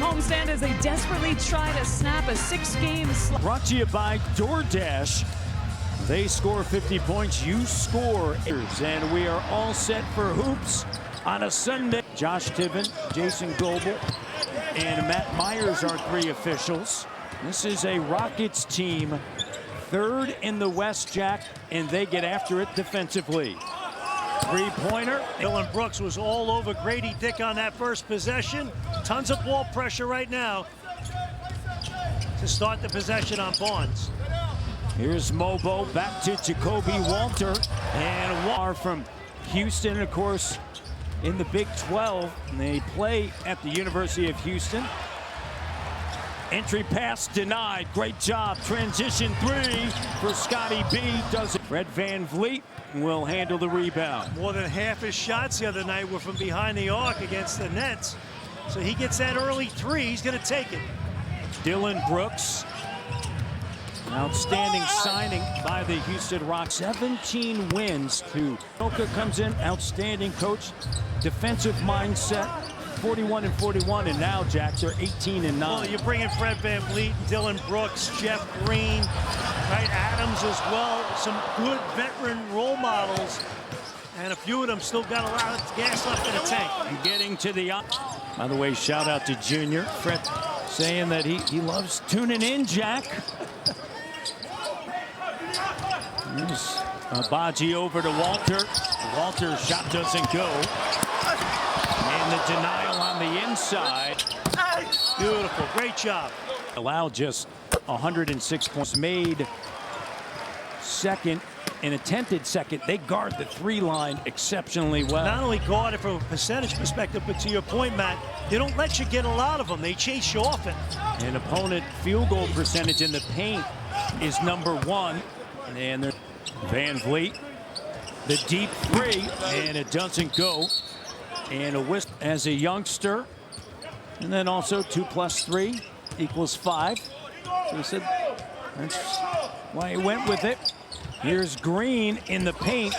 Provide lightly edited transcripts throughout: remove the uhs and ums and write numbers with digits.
homestand as they desperately try to snap a 6-game slide. Brought to you by DoorDash. They score 50 points, you score. And we are all set for hoops on a Sunday. Josh Tiven, Jason Goebel, and Matt Myers are 3 officials. This is a Rockets team, 3rd in the West, Jack, and they get after it defensively. 3-pointer. Dillon Brooks was all over Grady Dick on that first possession. Tons of ball pressure right now to start the possession on Barnes. Here's Mobo, back to Jacoby Walter, and War from Houston, of course, in the Big 12. And they play at the University of Houston. Entry pass denied. Great job. Transition 3 for Scotty B. Does it. Fred VanVleet will handle the rebound. More than half his shots the other night were from behind the arc against the Nets. So he gets that early 3. He's going to take it. Dillon Brooks. Outstanding signing by the Houston Rockets. 17 wins to Oka comes in. Outstanding coach. Defensive mindset. 41-41, and now, Jack, they're 18-9. Well, you're bringing Fred VanVleet, Dillon Brooks, Jeff Green, right? Adams as well. Some good veteran role models, and a few of them still got a lot of gas left in the tank. And getting to the... By the way, shout out to Junior. Fred saying that he loves tuning in, Jack. Here's Baji over to Walter. Walter's shot doesn't go. And the denial on the inside. Beautiful, great job. Allowed just 106 points. Made second and attempted second. They guard the 3-line exceptionally well. Not only guard it from a percentage perspective, but to your point, Matt, they don't let you get a lot of them. They chase you often. And opponent field goal percentage in the paint is #1. And there's VanVleet, the deep 3, and it doesn't go. And a whisk as a youngster. And then also 2 + 3 = 5. So he said that's why he went with it. Here's Green in the paint.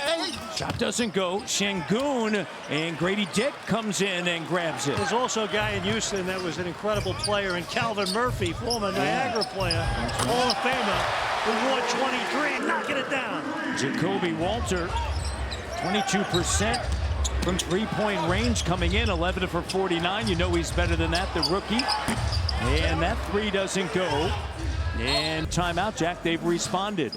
Shot doesn't go. Şengün, and Grady Dick comes in and grabs it. There's also a guy in Houston that was an incredible player, and Calvin Murphy, former Niagara player, Hall of Famer, who wore 23, knocking it down. Jacoby Walter, 22% from 3-point range coming in, 11 for 49. You know he's better than that, the rookie. And that 3 doesn't go. And timeout, Jack, they've responded.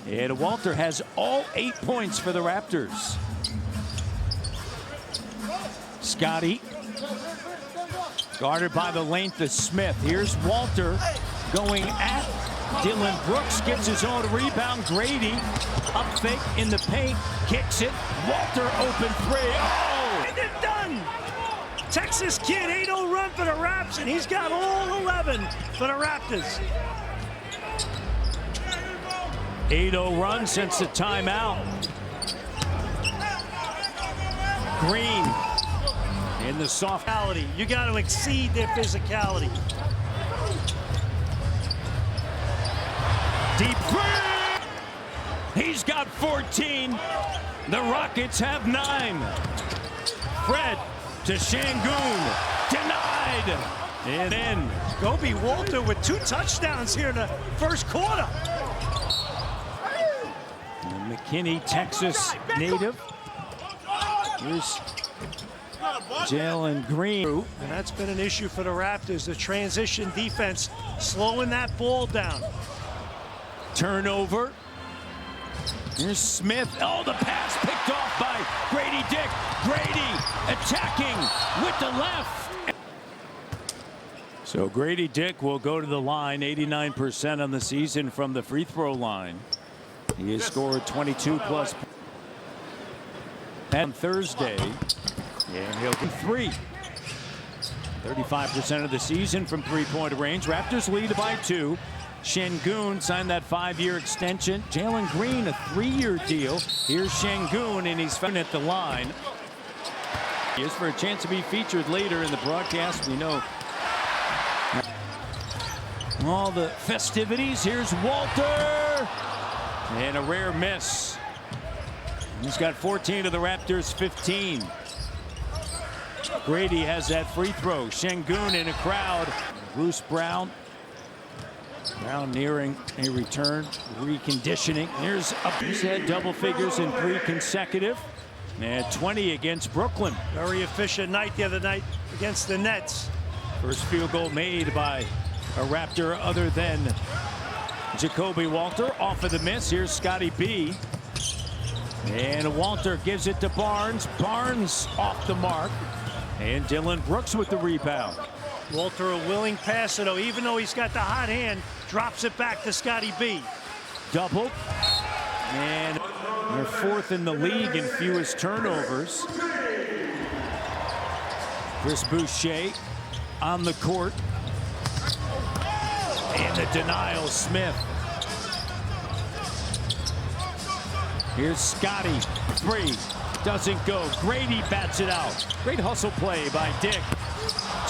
And Walter has all 8 points for the Raptors. Scotty, guarded by the length of Smith. Here's Walter going at Dillon Brooks, gets his own rebound. Grady, up fake in the paint, kicks it. Walter open 3. Oh! And they're done! Texas kid, 8-0 run for the Raps, and he's got all 11 for the Raptors. 8-0 run since the timeout. Green in the soft. You got to exceed their physicality. Deep 3. He's got 14. The Rockets have 9. Fred to Şengün. Denied. And then Jacoby Walter with 2 touchdowns here in the first quarter. McKinney, Texas native. Here's Jalen Green. And that's been an issue for the Raptors, the transition defense, slowing that ball down. Turnover. Here's Smith. Oh, the pass picked off by Grady Dick. Grady attacking with the left. So Grady Dick will go to the line, 89% on the season from the free throw line. He has scored 22+ on Thursday, and he'll get 3. 35% of the season from 3-point range. Raptors lead by 2. Şengün signed that 5-year extension. Jalen Green, a 3-year deal. Here's Şengün, and he's found at the line. He is for a chance to be featured later in the broadcast. We know all the festivities. Here's Walter. And a rare miss. He's got 14 of the Raptors' 15. Grady has that free throw. Şengün in a crowd. Bruce Brown. Brown nearing a return, reconditioning. Here's up. He's had double figures in 3 consecutive. And 20 against Brooklyn. Very efficient night the other night against the Nets. First field goal made by a Raptor other than Jacoby Walter. Off of the miss. Here's Scotty B. And Walter gives it to Barnes. Barnes off the mark. And Dillon Brooks with the rebound. Walter a willing passer, though, even though he's got the hot hand, drops it back to Scotty B. Double. And they're 4th in the league in fewest turnovers. Chris Boucher on the court. And the denial, Smith. Here's Scotty. Free. Doesn't go. Grady bats it out. Great hustle play by Dick.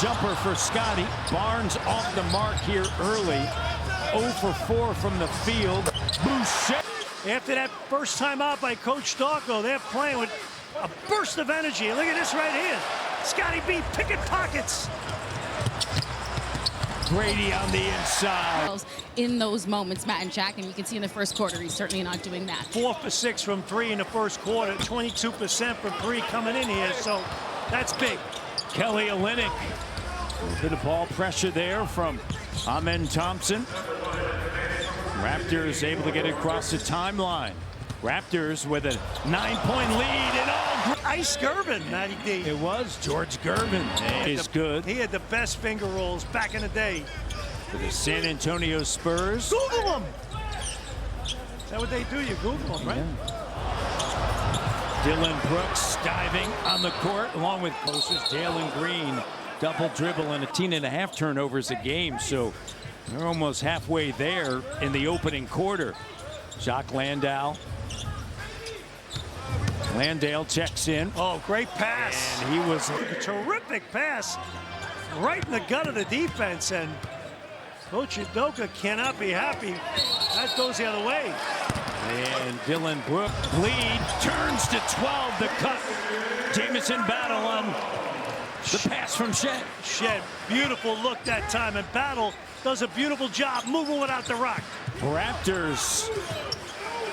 Jumper for Scotty. Barnes off the mark here early. 0 for 4 from the field. Boucher. After that first time out by Coach Darko, they're playing with a burst of energy. Look at this right here. Scotty B picking pockets. Grady on the inside. In those moments, Matt and Jack, and you can see in the first quarter, he's certainly not doing that. 4 for 6 from 3 in the first quarter. 22% from 3 coming in here, so that's big. Kelly Olynyk. A bit of ball pressure there from Amen Thompson. Raptors able to get it across the timeline. Raptors with a 9-point lead and all. Ice Gervin, Matty D. It was George Gervin. Is good. He had the best finger rolls back in the day. For the San Antonio Spurs. Google them. Is that what they do? You Google them, right? Yeah. Dillon Brooks diving on the court along with closest Jalen Green. Double dribble and 18.5 turnovers a game. So they're almost halfway there in the opening quarter. Jacques Landale. Landale checks in. Oh, great pass. And he was a terrific pass right in the gut of the defense. And Coach Udoka cannot be happy. That goes the other way. And Dillon Brooks bleed, turns to 12 to cut. Jamison Battle on the pass from Shed. Shed, beautiful look that time. And Battle does a beautiful job moving without the rock. Raptors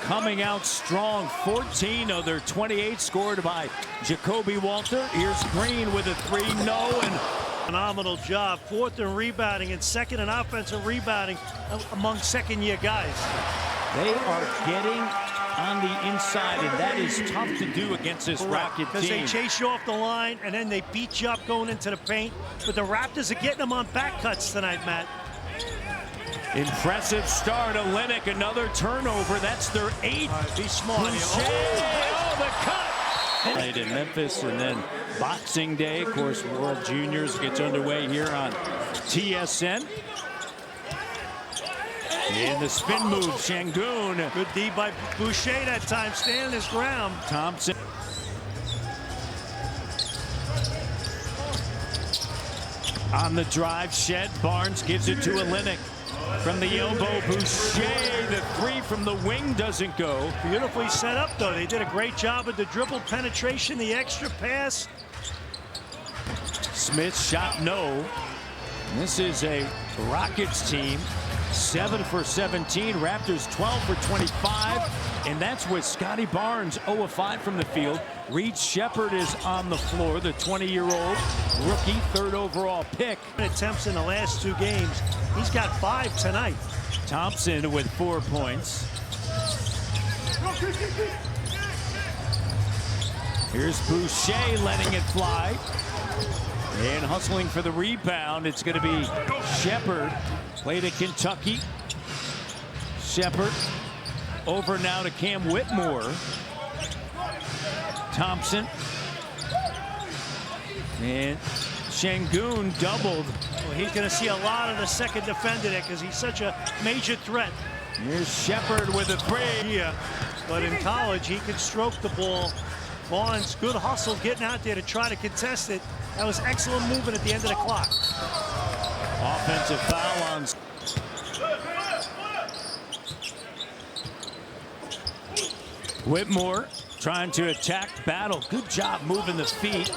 coming out strong. 14 of their 28 scored by Jacoby Walter. Here's Green with a 3. No. And phenomenal job. 4th in rebounding and 2nd in offensive rebounding among second-year guys. They are getting on the inside, and that is tough to do against this Rocket team. Because they chase you off the line, and then they beat you up going into the paint. But the Raptors are getting them on back cuts tonight, Matt. Impressive start. Olynyk, another turnover. That's their 8th. Right, be smart. Oh, the cut. Played in Memphis, and then Boxing Day, of course, World Juniors gets underway here on TSN. In the spin move, Şengün. Good D by Boucher that time, standing his ground. Thompson. On the drive, Shed. Barnes gives it to Olynyk. From the elbow, Boucher, the 3 from the wing doesn't go. Beautifully set up, though. They did a great job with the dribble penetration, the extra pass. Smith shot no. This is a Rockets team. 7 for 17. Raptors 12 for 25. And that's with Scotty Barnes 0 of 5 from the field. Reed Shepherd is on the floor, the 20-year-old rookie, 3rd overall pick. Attempts in the last 2 games. He's got 5 tonight. Thompson with 4 points. Here's Boucher letting it fly. And hustling for the rebound, it's going to be Shepherd. Played at Kentucky. Shepherd over now to Cam Whitmore. Thompson. And Şengün doubled. Well, he's going to see a lot of the second defender there because he's such a major threat. Here's Shepherd with a 3. Yeah, but in college, he could stroke the ball. Barnes, good hustle getting out there to try to contest it. That was excellent movement at the end of the clock. Offensive foul on. Whitmore trying to attack Battle. Good job moving the feet.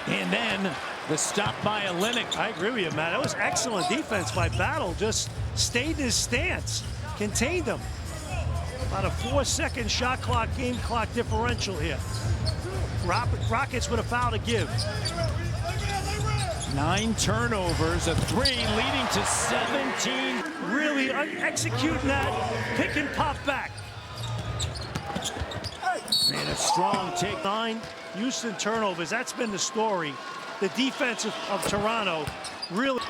And then the stop by Olenek. I agree with you, Matt. That was excellent defense by Battle. Just stayed in his stance, contained him. About a 4-second shot clock, game clock differential here. Rockets with a foul to give. 9 turnovers, a 3 leading to 17. Really executing that pick and pop back. And a strong take. 9 Houston turnovers. That's been the story. The defense of Toronto really.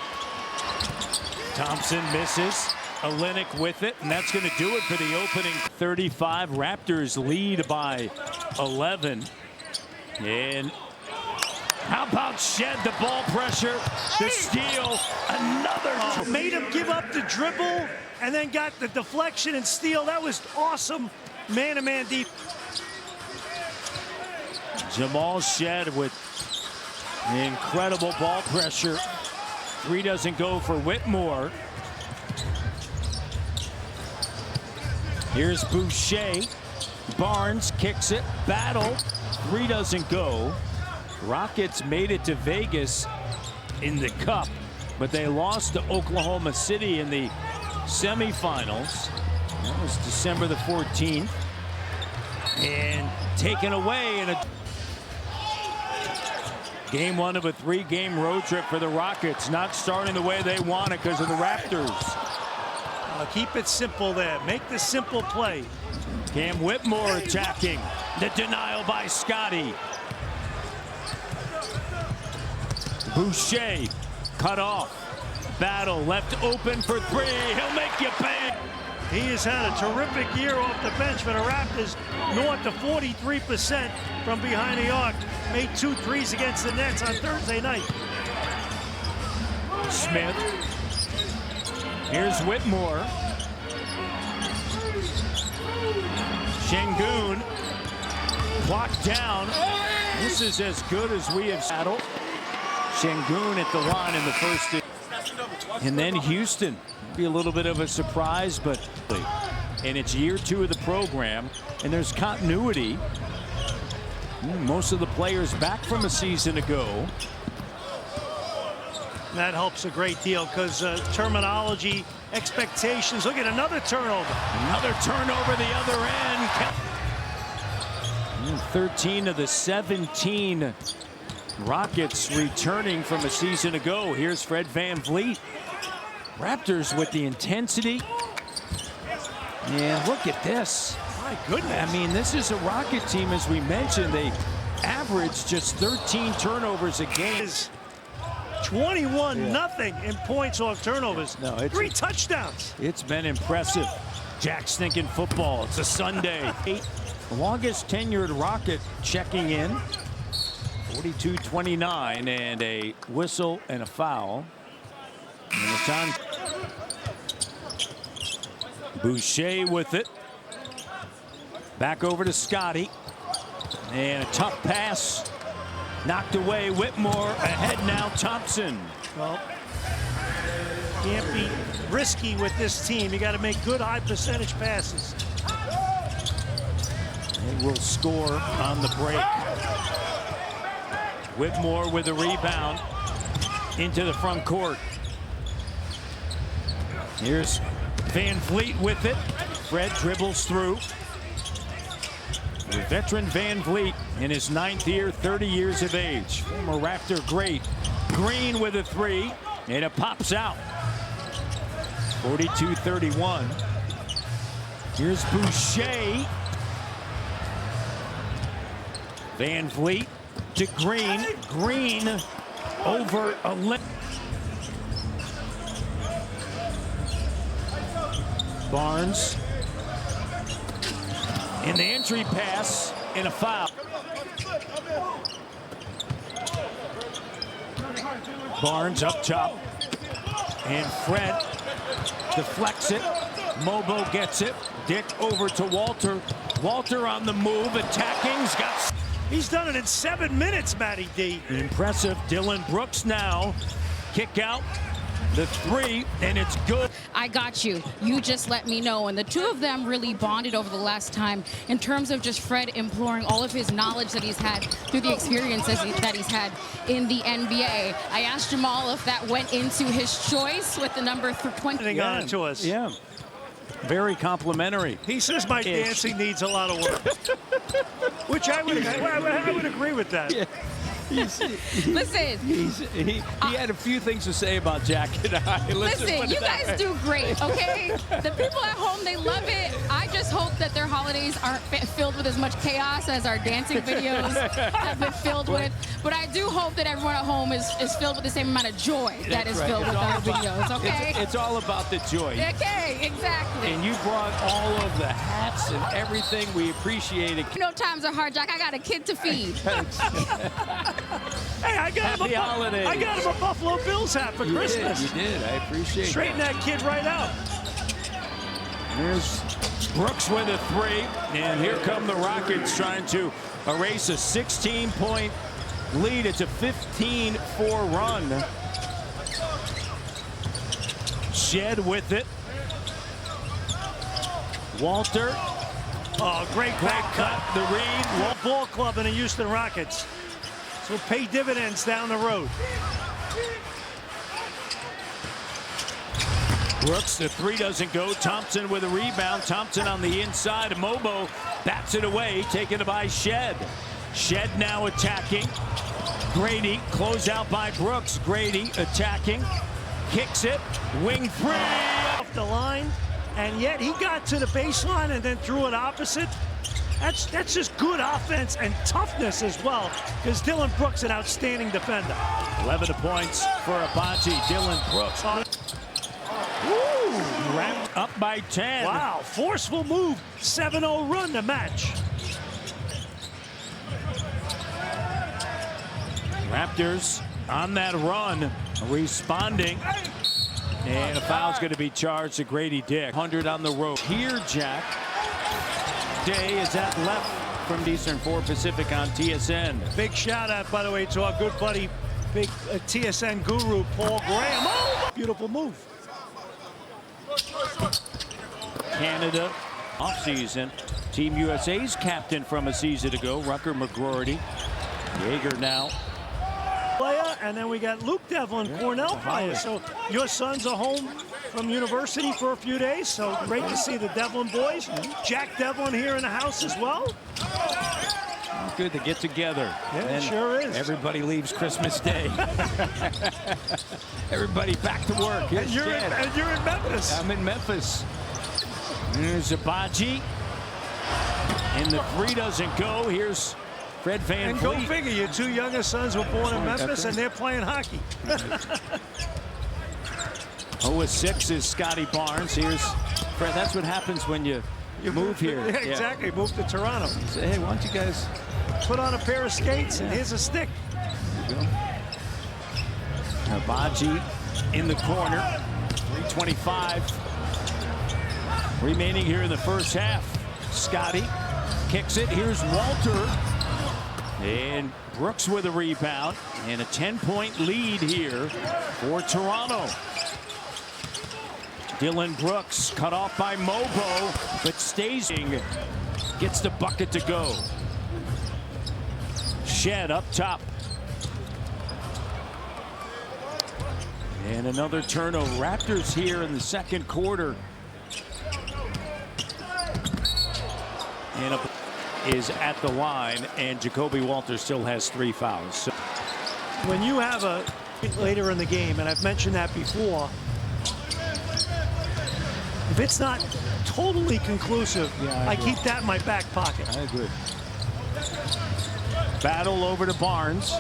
Thompson misses. Olenek with it, and that's going to do it for the opening 35. Raptors lead by 11. And how about Shed, the ball pressure, the steal, another. Made him give up the dribble and then got the deflection and steal. That was awesome man-to-man deep. Jamal Shed with incredible ball pressure. 3 doesn't go for Whitmore. Here's Boucher. Barnes kicks it. Battle. 3 doesn't go. Rockets made it to Vegas in the Cup, but they lost to Oklahoma City in the semifinals. That was December the 14th. And taken away in a game 1 of a 3-game road trip for the Rockets. Not starting the way they want it because of the Raptors. Keep it simple there. Make the simple play. Cam Whitmore attacking. The denial by Scotty. Boucher cut off. Battle left open for 3. He'll make you pay. He has had a terrific year off the bench for the Raptors. North to 43% from behind the arc. Made 2 threes against the Nets on Thursday night. Smith. Here's Whitmore. Şengün. Clock down. This is as good as we have battled. Şengün at the line in the first. And then Houston. Be a little bit of a surprise, but and it's year 2 of the program, and there's continuity. Most of the players back from a season ago. That helps a great deal because terminology, expectations. Look at another turnover. Another turnover the other end. 13 of the 17 Rockets returning from a season ago. Here's Fred VanVleet. Raptors with the intensity. And look at this. My goodness. I mean, this is a Rocket team, as we mentioned. They average just 13 turnovers a game. 21-0 in points off turnovers. No, it's 3 touchdowns. It's been impressive. Jack's thinking football. It's a Sunday. The longest tenured Rocket checking in. 42-29, and a whistle and a foul. And it's on. Boucher with it. Back over to Scotty. And a tough pass. Knocked away. Whitmore ahead now. Thompson. Well, can't be risky with this team. You got to make good high percentage passes. They will score on the break. Whitmore with a rebound into the front court. Here's VanVleet with it. Fred dribbles through. The veteran VanVleet in his 9th year, 30 years of age. Former Raptor great. Green with a 3, and it pops out. 42-31. Here's Boucher. VanVleet to Green. Green over a left. Barnes. In the entry pass, and a foul. Barnes up top. And Fred deflects it. Mobo gets it. Dick over to Walter. Walter on the move, attacking. He's done it in 7 minutes, Matty D. Impressive. Dylan Brooks now. Kick out. The three, and it's good. I got you. You just let me know. And the two of them really bonded over the last time in terms of just Fred imploring all of his knowledge that he's had through the experiences that he's had in the NBA. I asked Jamal if that went into his choice with the number 20. On it to us. Yeah. Very complimentary. He says my dancing needs a lot of work. Which I would agree with that. Yeah. Listen. He had a few things to say about Jack and I. Listen, you guys do great, okay? The people at home, they love it. I just hope that their holidays aren't filled with as much chaos as our dancing videos have been filled with. But I do hope that everyone at home is filled with the same amount of joy that is filled with our videos, okay? It's all about the joy. Okay, exactly. And you brought all of the hats and everything. We appreciate it. You know times are hard, Jack. I got a kid to feed. Hey, I got him a Buffalo Bills hat for Christmas. You did. I appreciate it. Straighten that kid right out. Here's Brooks with a three. And here come the Rockets trying to erase a 16-point lead. It's a 15-4 run. Shed with it. Walter. Oh, great back cut. The read. Ball club in the Houston Rockets. Will pay dividends down the road. Brooks, the three doesn't go. Thompson with a rebound. Thompson on the inside. Mobo bats it away, taken by Shed. Shed now attacking. Grady, close out by Brooks. Grady attacking. Kicks it. Wing three. Off the line, and yet he got to the baseline and then threw it opposite. That's just good offense and toughness as well, because Dylan Brooks an outstanding defender. 11 points for Abaji. Dylan Brooks. Wrapped up by 10. Wow, forceful move. 7-0 run to match. Raptors on that run, responding. And a foul's going to be charged to Grady Dick. 100 on the road. Here, Jack. Day is at left from Eastern 4 Pacific on TSN. Big shout out, by the way, to our good buddy, big TSN guru, Paul Graham. Oh, beautiful move. Canada offseason. Team USA's captain from a season ago, Rucker McGroarty. Jaeger now. Player, and then we got Luke Devlin, Cornell player. So your sons are home from university for a few days, so great to see the Devlin boys. Jack Devlin here in the house as well. Good to get together. Yeah, it sure is. Everybody leaves Christmas Day. Everybody back to work. And you're in Memphis. I'm in Memphis. Here's Abaji. And the three doesn't go. Here's Fred Van And Vliet. go figure, your two youngest sons were born in Memphis, and they're playing hockey. 0-6 is Scotty Barnes. Here's Fred. That's what happens when you move here. Yeah, exactly. Move to Toronto. Say, hey, why don't you guys put on a pair of skates, and here's a stick. Abaji in the corner. 3:25 remaining here in the first half. Scotty kicks it. Here's Walter. And Brooks with a rebound. And a 10-point lead here for Toronto. Dylan Brooks cut off by Mobo, but stays. Gets the bucket to go. Shed up top. And another turnover. Raptors here in the second quarter. And is at the line, and Jacoby Walters still has 3 fouls. So when you have a later in the game, and I've mentioned that before, if it's not totally conclusive, I keep that in my back pocket. I agree. Battle over to Barnes.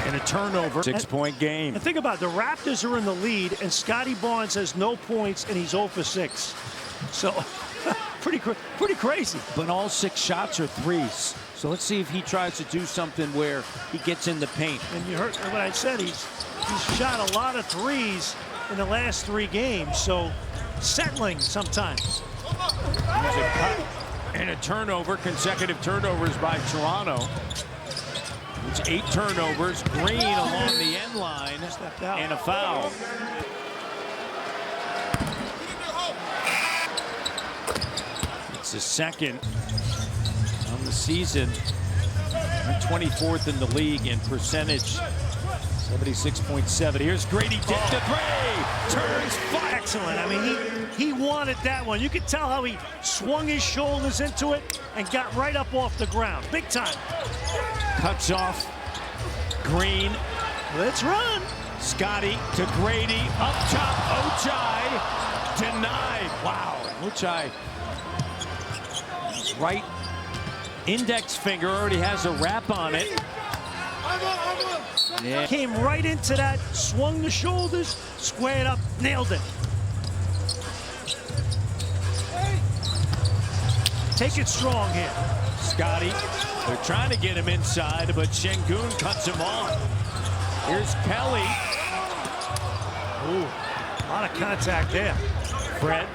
And a turnover. 6-point game. And think about it, the Raptors are in the lead, and Scotty Barnes has no points, and he's 0 for 6. So pretty crazy. But all 6 shots are threes. So let's see if he tries to do something where he gets in the paint. And you heard what I said. He's shot a lot of threes in the last 3 games. So settling sometimes. There's a cut and a turnover. Consecutive turnovers by Toronto. It's 8 turnovers. Green along the end line and a foul. It's the second on the season. 24th in the league in percentage. 76.7. Here's Grady, dip to 3. Turns, fire. Excellent. I mean, he wanted that one. You could tell how he swung his shoulders into it and got right up off the ground. Big time. Cuts off Green. Let's run. Scotty to Grady. Up top, Ochai. Denied. Wow. Ochai. Right index finger already has a wrap on it. Yeah. Came right into that, swung the shoulders, squared up, nailed it. Take it strong here. Scotty, they're trying to get him inside, but Şengün cuts him off. Here's Kelly. Ooh, a lot of contact there. Fred.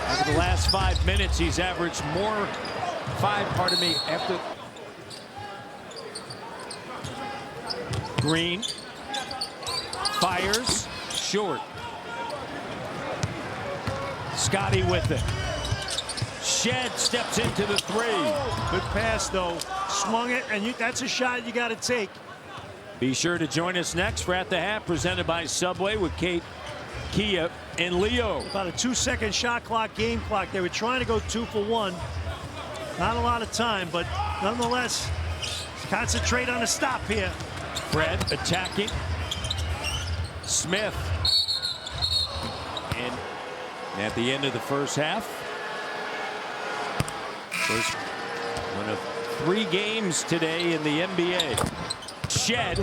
Over the last 5 minutes, he's averaged more, after. Green fires short. Scotty with it. Shed steps into the 3. Good pass, though. Swung it, and that's a shot you got to take. Be sure to join us next for At the Half, presented by Subway with Kate, Kia, and Leo. About a 2-second shot clock, game clock. They were trying to go 2 for 1. Not a lot of time, but nonetheless, concentrate on a stop here. Fred attacking. Smith. And at the end of the first half, first one of 3 games today in the NBA. Shed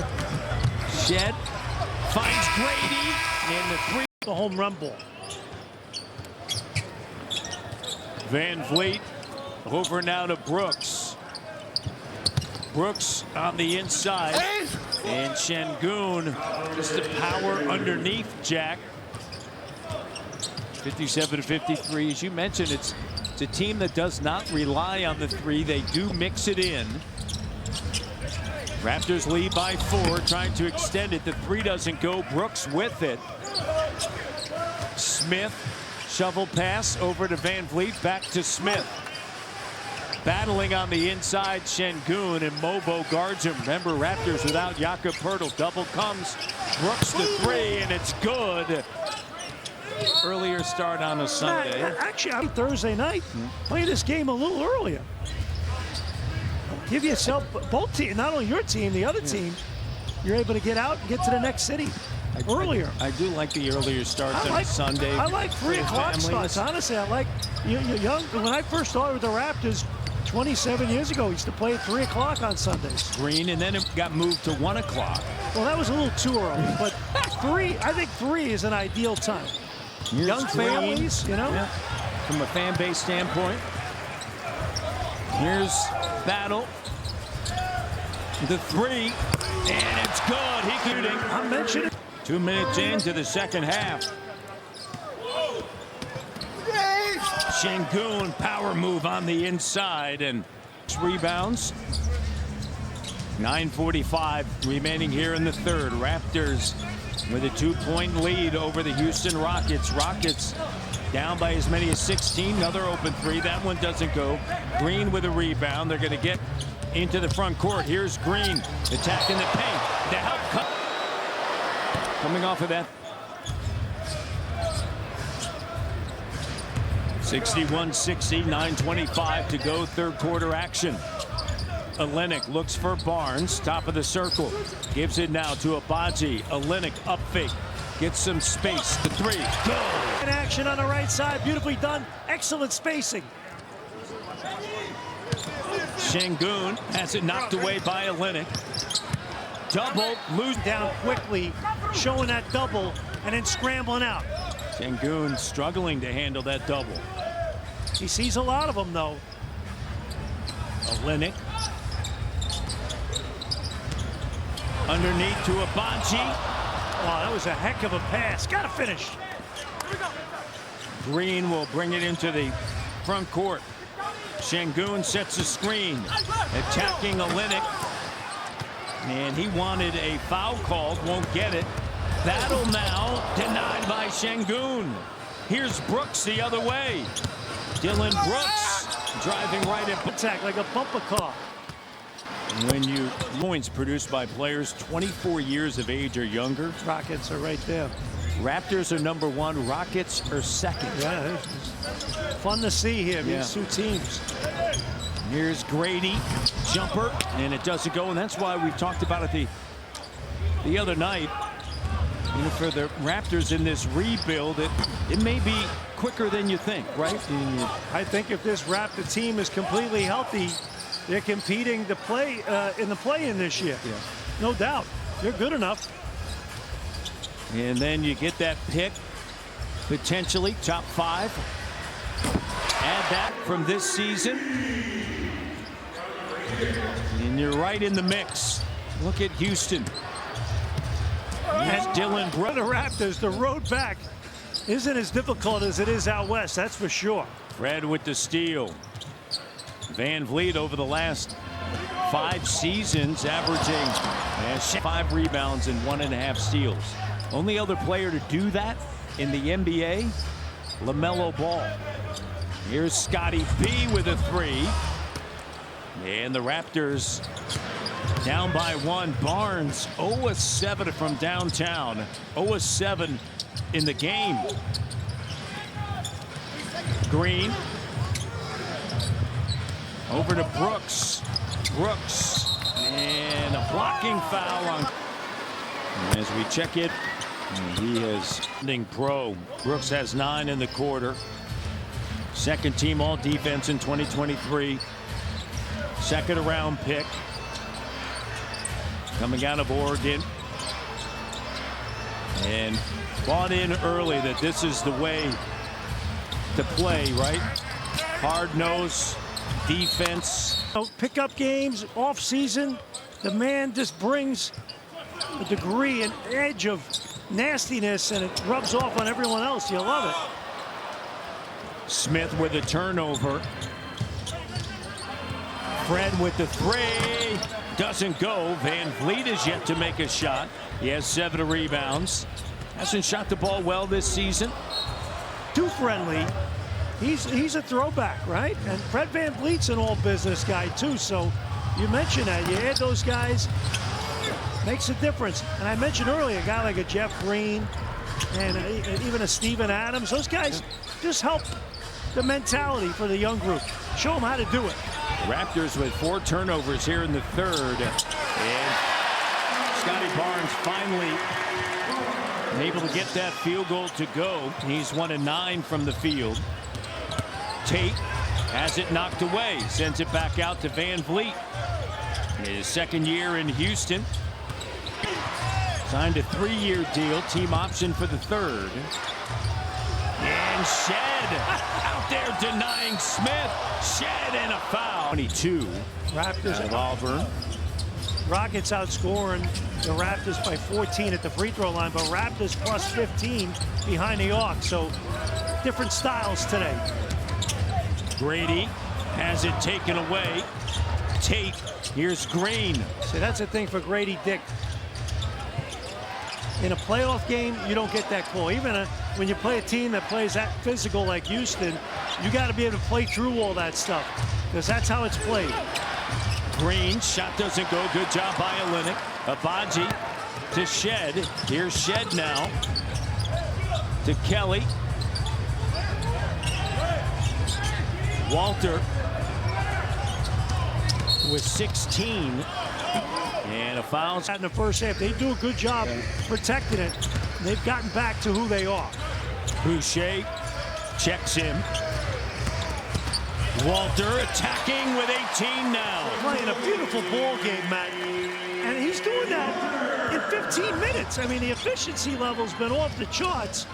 finds Grady in the 3. The home run ball. Van Vliet over now to Brooks. Brooks on the inside. And Şengün just the power underneath Jack. 57-53. As you mentioned, it's a team that does not rely on the 3. They do mix it in. Raptors lead by 4, trying to extend it. The 3 doesn't go. Brooks with it. Smith, shovel pass over to Van Vliet, back to Smith. Battling on the inside, Şengün, and Mobo guards him. Remember, Raptors without Jakob Poeltl. Double comes. Brooks the 3, and it's good. Earlier start on a Sunday. Actually, on Thursday night, play this game a little earlier. Give yourself, both teams, not only your team, the other team, you're able to get out and get to the next city earlier. I do like the earlier starts on a Sunday. I like 3 o'clock starts. Honestly, I like you're young. When I first started with the Raptors 27 years ago, we used to play at 3 o'clock on Sundays. Green, and then it got moved to 1 o'clock. Well, that was a little too early, but 3, I think 3 is an ideal time. Here's young families, you know? Yeah. From a fan base standpoint. Here's Battle. The 3, and it's good. He shooting. I mentioned it. 2 minutes into the second half. Şengün, power move on the inside, and rebounds. 9:45 remaining here in the third. Raptors with a 2-point lead over the Houston Rockets. Rockets down by as many as 16. Another open 3. That one doesn't go. Green with a rebound. They're going to get into the front court. Here's Green attacking the paint. The help cut. Coming off of that. 61-60, 9:25 to go, third quarter action. Olynyk looks for Barnes, top of the circle. Gives it now to Agbaji. Olynyk up fake. Gets some space. The 3. Go! In action on the right side. Beautifully done. Excellent spacing. Şengün has it knocked away by Olynyk. Double, lose down quickly, showing that double, and then scrambling out. Şengün struggling to handle that double. He sees a lot of them, though. Olynyk. Underneath to Agbaji. Oh, that was a heck of a pass. Got to finish. Green will bring it into the front court. Şengün sets a screen, attacking Olynyk. And he wanted a foul called, won't get it. Battle now, denied by Şengün. Here's Brooks the other way. Dylan Brooks driving right at Attack like a bumper car. When you points produced by players 24 years of age or younger. Rockets are right there. Raptors are #1. Rockets are second. Yeah, it's fun to see here, these two teams. Here's Grady, jumper, and it doesn't go. And that's why we talked about it the other night. You know, for the Raptors in this rebuild, it may be quicker than you think, right? I think if this Raptor team is completely healthy, they're competing to play in the play-in this year. Yeah. No doubt. They're good enough. And then you get that pick, potentially top 5. Add that from this season. And you're right in the mix. Look at Houston. And Dylan for Brooks. the Raptors, the road back isn't as difficult as it is out west, that's for sure. Fred with the steal. Van Vliet over the last 5 seasons averaging 5 rebounds and 1.5 steals. Only other player to do that in the NBA, LaMelo Ball. Here's Scotty B with a 3. And the Raptors down by 1. Barnes 0-7 from downtown. 0-7 in the game. Green. Over to Brooks. Brooks. And a blocking foul on. And as we check it, he is pro. Brooks has 9 in the quarter. Second team all defense in 2023. Second round pick. Coming out of Oregon. And bought in early that this is the way to play, right? Hard nose, defense. Pick up games, off season, the man just brings a degree, an edge of nastiness, and it rubs off on everyone else. You love it. Smith with a turnover. Fred with the 3. Doesn't go. Van Vliet is yet to make a shot. He has 7 rebounds. Hasn't shot the ball well this season. Too friendly. He's a throwback, right? And Fred Van Vliet's an all-business guy, too. So you mentioned that. You add those guys, makes a difference. And I mentioned earlier, a guy like a Jeff Green and even a Steven Adams. Those guys just help the mentality for the young group. Show them how to do it. Raptors with 4 turnovers here in the third. And Scotty Barnes finally able to get that field goal to go. He's 1 of 9 from the field. Tate has it knocked away. Sends it back out to Van Vliet. His second year in Houston. Signed a 3-year deal. Team option for the third. And Shed out there denying Smith. Shed and a foul. 22. Raptors of Auburn. Rockets outscoring the Raptors by 14 at the free throw line, but Raptors plus 15 behind the arc. So different styles today. Grady has it taken away. Tate. Here's Green. See, that's the thing for Grady Dick. In a playoff game, you don't get that call. Even when you play a team that plays that physical like Houston, you got to be able to play through all that stuff because that's how it's played. Green, shot doesn't go. Good job by Olynyk. Abaji to Shed. Here's Shed now to Kelly. Walter with 16. And a foul. In the first half, they do a good job protecting it. They've gotten back to who they are. Boucher checks him. Walter attacking with 18 now. Playing a beautiful ball game, Matt. And he's doing that in 15 minutes. I mean, the efficiency level's been off the charts.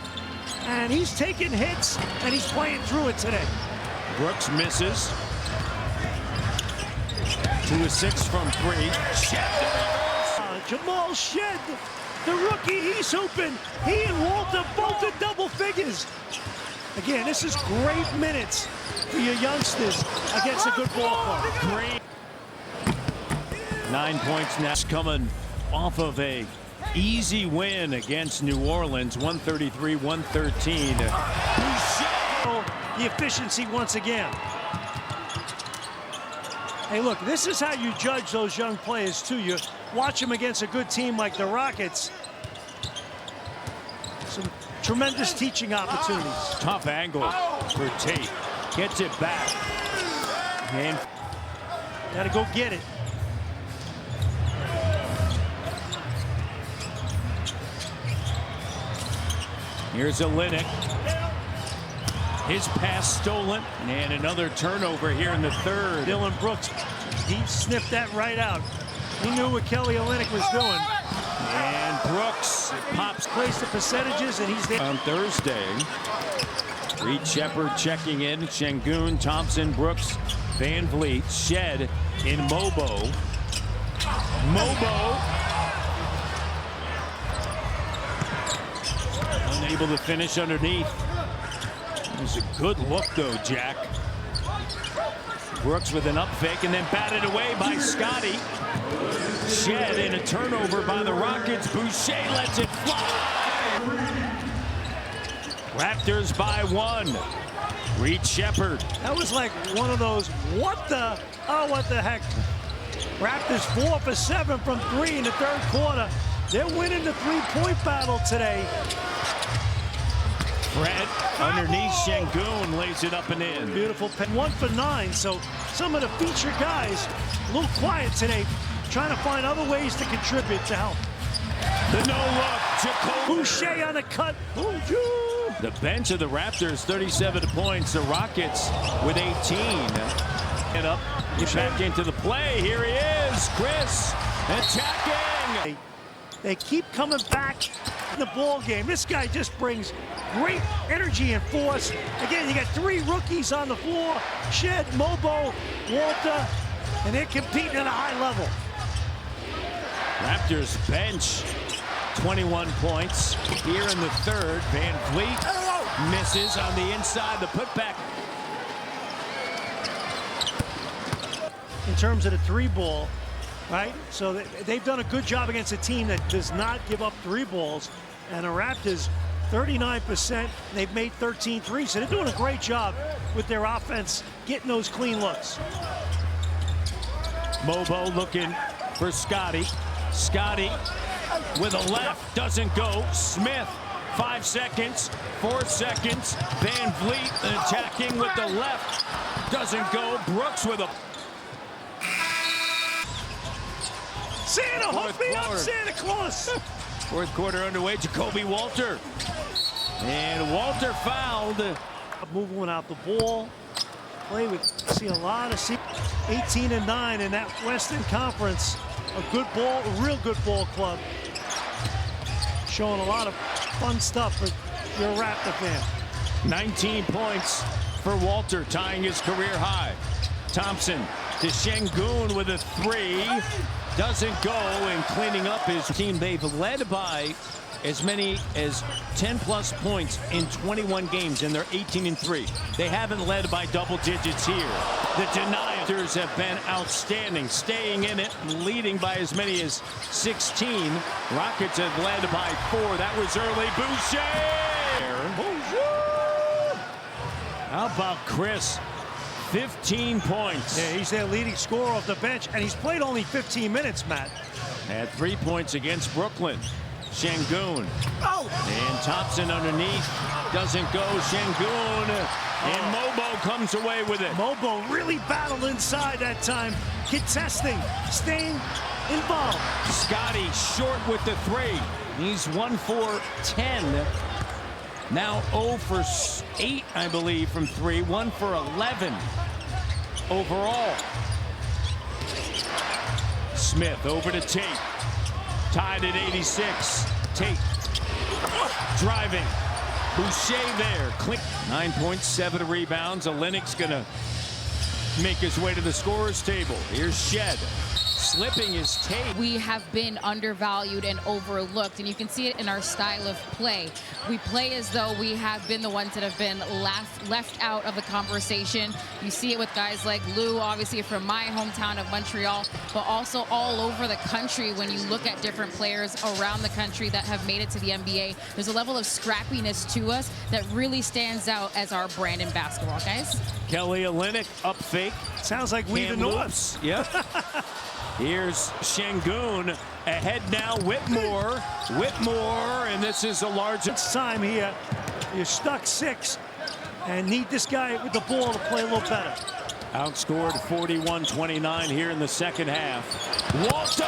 And he's taking hits, and he's playing through it today. Brooks misses. 2 of 6 from 3. Shed. Jamal Shed, the rookie, he's open. He and Walter both at double figures. Again, this is great minutes for your youngsters against a good ball club. Great. 9 points now, coming off of a easy win against New Orleans, 133-113. The efficiency once again. Hey, look, this is how you judge those young players, too. You watch them against a good team like the Rockets. Some tremendous teaching opportunities. Tough angle for Tate. Gets it back. And got to go get it. here's Olynyk. His pass stolen, and another turnover here in the third. Dillon Brooks, he sniffed that right out. He knew what Kelly Olynyk was doing. And Brooks pops. Plays the percentages, and he's there. On Thursday, Reed Shepard checking in. Şengün, Thompson, Brooks, Van Vliet, Shed in Mobo. Unable to finish underneath. It was a good look, though, Jack. Brooks with an up fake and then batted away by Scotty. Shed in a turnover by the Rockets. Boucher lets it fly. Raptors by 1. Reed Shepard. That was like one of those, what the heck. Raptors 4 for 7 from 3 in the third quarter. They're winning the three-point battle today. Fred underneath Şengün lays it up and in. Beautiful pen. 1 for 9. So some of the featured guys a little quiet today, trying to find other ways to contribute to help. The no-look. Jacoby. Boucher on the cut. The bench of the Raptors, 37 points. The Rockets with 18. Get up. Get back into the play. Here he is. Chris attacking. They keep coming back in the ball game. This guy just brings great energy and force. Again, you got 3 rookies on the floor. Shed, Mobo, Walter, and they're competing at a high level. Raptors bench, 21 points here in the third. Van Vliet misses on the inside. The putback. In terms of the 3 ball, right? So they've done a good job against a team that does not give up 3 balls. And the Raptors, 39%. They've made 13 threes. So they're doing a great job with their offense, getting those clean looks. Mobo looking for Scotty. Scotty with a left, doesn't go. Smith, 5 seconds, 4 seconds. Van Vliet attacking with the left, doesn't go. Brooks with a... Santa, hook me up, Santa Claus. Fourth quarter underway, Jacoby Walter. And Walter fouled. Moving out the ball. Play with, see a lot of 18-9 in that Western Conference. A good ball, a real good ball club. Showing a lot of fun stuff for your Raptor fan. 19 points for Walter, tying his career high. Thompson to Şengün with a 3. Doesn't go, and cleaning up his team. They've led by as many as 10+ points in 21 games, and they're 18-3. They haven't led by double digits here. The deniers have been outstanding, staying in it, leading by as many as 16. Rockets have led by 4. That was early. Boucher! How about Chris? 15 points. Yeah, he's their leading scorer off the bench, and he's played only 15 minutes, Matt. Had 3 points against Brooklyn. Şengün. And Thompson underneath. Doesn't go. Şengün. And Mobo comes away with it. Mobo really battled inside that time. Contesting. Staying involved. Scotty short with the 3. He's 1 for 10. Now 0 for 8, I believe, from 3. 1 for 11 overall. Smith over to Tate. Tied at 86. Tate driving. Boucher there. 9.7 rebounds. Olynyk's going to make his way to the scorer's table. Here's Shed. slipping his tape. We have been undervalued and overlooked, and you can see it in our style of play. We play as though we have been the ones that have been left out of the conversation. You see it with guys like Lou, obviously from my hometown of Montreal, but also all over the country. When you look at different players around the country that have made it to the NBA, there's a level of scrappiness to us that really stands out as our brand in basketball, guys. Kelly Olynyk up fake. Sounds like we the Norths. Yep. Here's Şengün ahead now. Whitmore, and this is a large time here. You're stuck 6 and need this guy with the ball to play a little better. Outscored 41-29 here in the second half. Walter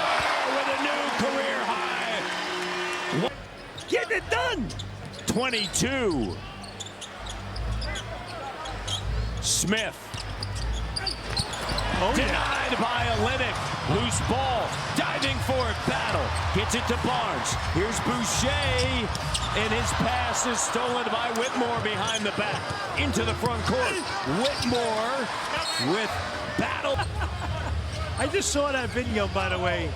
with a new career high. Getting it done. 22. Smith. Oh, denied by Olynyk. Loose ball. Diving for it. Battle. Gets it to Barnes. Here's Boucher. And his pass is stolen by Whitmore behind the back. Into the front court. Whitmore with Battle. I just saw that video, by the way.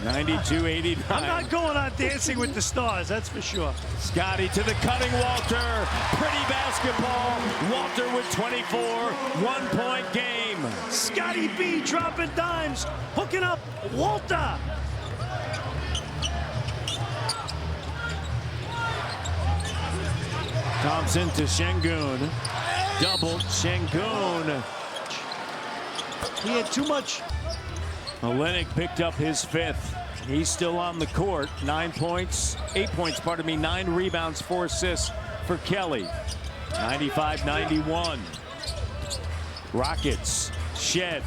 92-89. I'm not going on Dancing with the Stars, that's for sure. Scotty to the cutting Walter. Pretty basketball. Walter with 24. 1-point game. Scotty B dropping dimes. Hooking up Walter. Thompson to Şengün. Doubled Şengün. He had too much. Olynyk picked up his 5th. He's still on the court. 9 points, 8 points, pardon me, 9 rebounds, 4 assists for Kelly. 95-91. Rockets, Shed.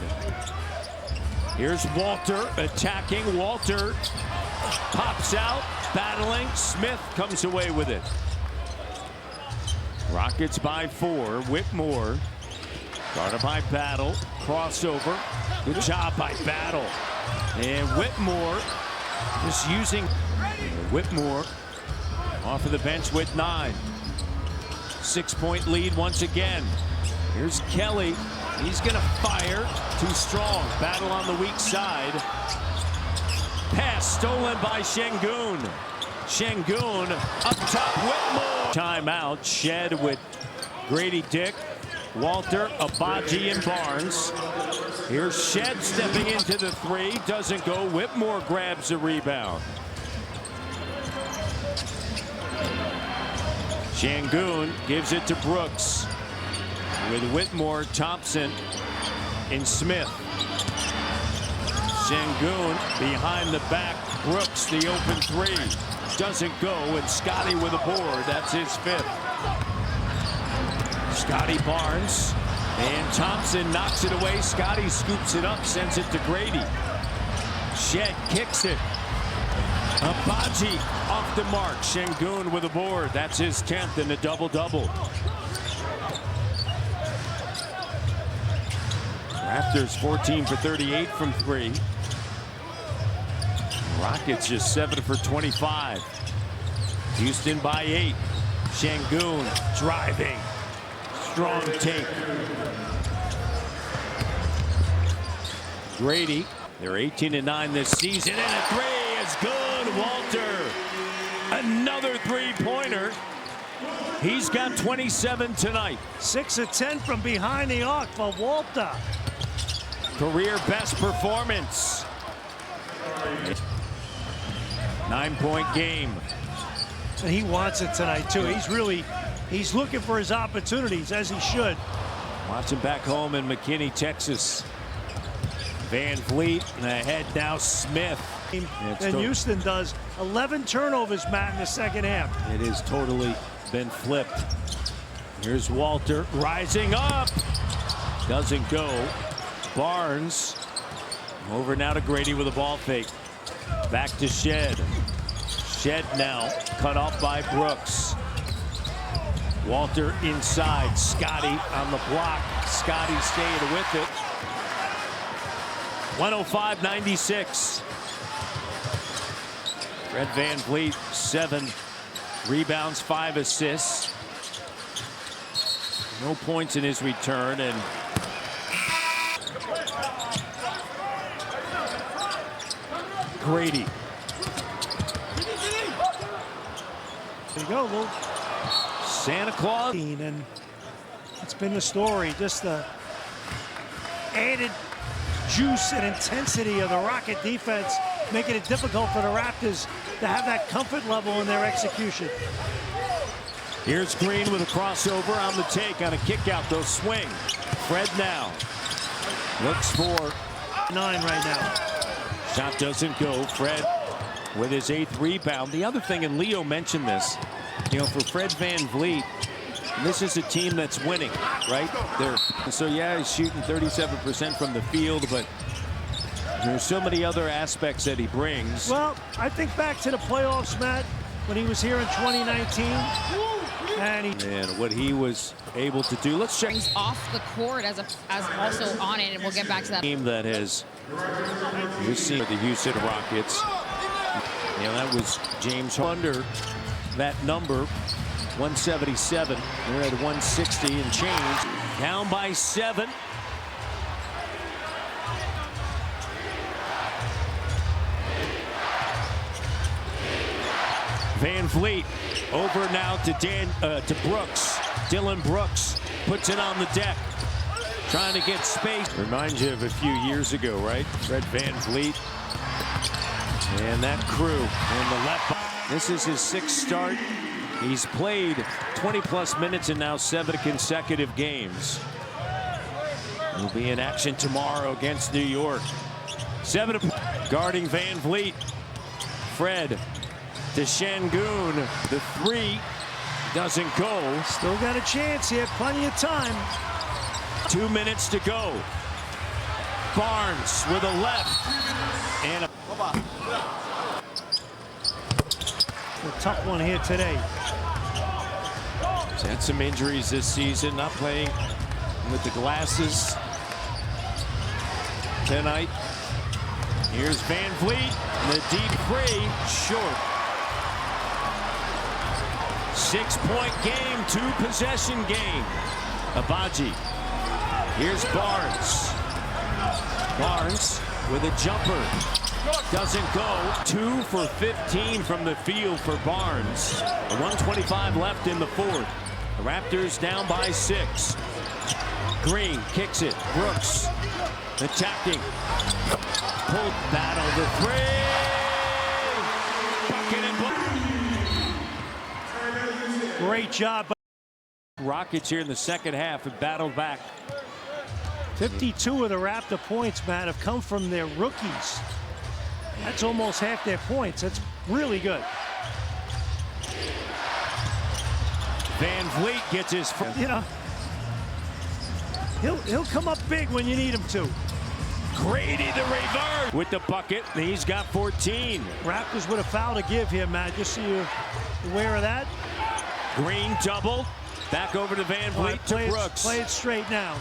Here's Walter attacking. Walter pops out, battling. Smith comes away with it. Rockets by 4. Whitmore guarded by Battle. Crossover. Good job by Battle. And Whitmore just using Whitmore off of the bench with 9. 6-point lead once again. Here's Kelly. He's going to fire. Too strong. Battle on the weak side. Pass stolen by Şengün. Şengün up top. Whitmore. Timeout. Shed with Grady Dick. Walter, Abaji, and Barnes. Here's Shed stepping into the 3. Doesn't go. Whitmore grabs the rebound. Şengün gives it to Brooks. With Whitmore, Thompson, and Smith. Şengün behind the back. Brooks, the open 3. Doesn't go. And Scotty with a board. That's his 5th. Scotty Barnes, and Thompson knocks it away. Scotty scoops it up, sends it to Grady. Shed kicks it. Abaji off the mark. Şengün with a board. That's his 10th in a double-double. Raptors 14 for 38 from 3. Rockets just 7 for 25. Houston by 8. Şengün driving. Strong take. Grady, they're 18-9 this season, and a 3 is good. Walter, another 3-pointer. He's got 27 tonight. 6 of 10 from behind the arc for Walter. Career best performance. 9-point game. And he wants it tonight, too. He's looking for his opportunities, as he should. Watching back home in McKinney, Texas. Van Vliet, and ahead now Smith. And Houston does 11 turnovers, Matt, in the second half. It has totally been flipped. Here's Walter rising up. Doesn't go. Barnes over now to Grady with a ball fake. Back to Shed. Shed now cut off by Brooks. Walter inside. Scotty on the block. Scotty staying with it. 105-96. Fred Van Vliet, 7 rebounds, 5 assists. No points in his return, and Grady. There you go, Lou. Santa Claus. And it's been the story, just the added juice and intensity of the Rocket defense, making it difficult for the Raptors to have that comfort level in their execution. Here's Green with a crossover on the take on a kick out. They'll swing. Fred now looks for 9 right now. Shot doesn't go. Fred with his 8th rebound. The other thing, and Leo mentioned this, you know, for Fred VanVleet, this is a team that's winning, right? So yeah, he's shooting 37% from the field, but there's so many other aspects that he brings. Well, I think back to the playoffs, Matt, when he was here in 2019, and what he was able to do. Let's check. Brings off the court as also on it, and we'll get back to that. Team that has, you've seen the Houston Rockets. You know, that was James under that number, 177. They're at 160 and change. Down by 7. VanVleet over now to Brooks. Dylan Brooks puts it on the deck, trying to get space. Reminds you of a few years ago, right? Fred VanVleet and that crew on the left. This is his 6th start. He's played 20+ minutes in now 7 consecutive games. He'll be in action tomorrow against New York. 7 guarding VanVleet. Fred to Şengün. The 3 doesn't go. Still got a chance here, plenty of time. 2 minutes to go. Barnes with a left. And a tough one here today. He's had some injuries this season, not playing with the glasses tonight. Here's VanVleet, the deep 3, short. 6-point game, 2-possession game. Abaji. Here's Barnes. Barnes with a jumper. Doesn't go. 2 for 15 from the field for Barnes. 1:25 left in the 4th. The Raptors down by 6. Green kicks it. Brooks attacking. Pulled battle the 3. Bucket and Great job. Rockets here in the second half have battled back. 52 of the Raptor points, Matt, have come from their rookies. That's almost half their points. That's really good. VanVleet gets his, you know, he'll come up big when you need him to. Grady the reverse with the bucket. He's got 14. Raptors with a foul to give here, Matt. Just so you're aware of that. Green double. Back over to VanVleet to Brooks. Play it straight now.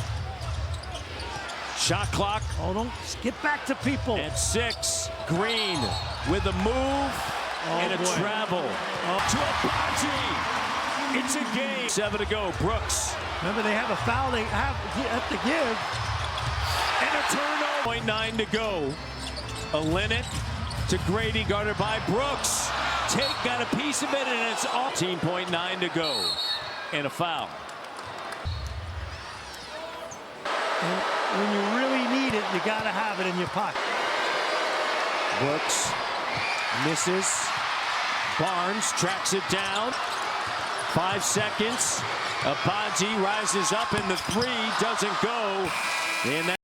Shot clock. Oh, don't get back to people. At 6. Green with a move and a travel to Abaji. It's a game. 7 to go. Brooks. Remember, they have a foul they have to give. And a turnover. 0.9 to go. Olynyk to Grady, guarded by Brooks. Tate got a piece of it, and it's all. 18.9 to go. And a foul. And when you really need it, you got to have it in your pocket. Brooks misses. Barnes tracks it down. 5 seconds. Abaji rises up, and the 3 doesn't go. And that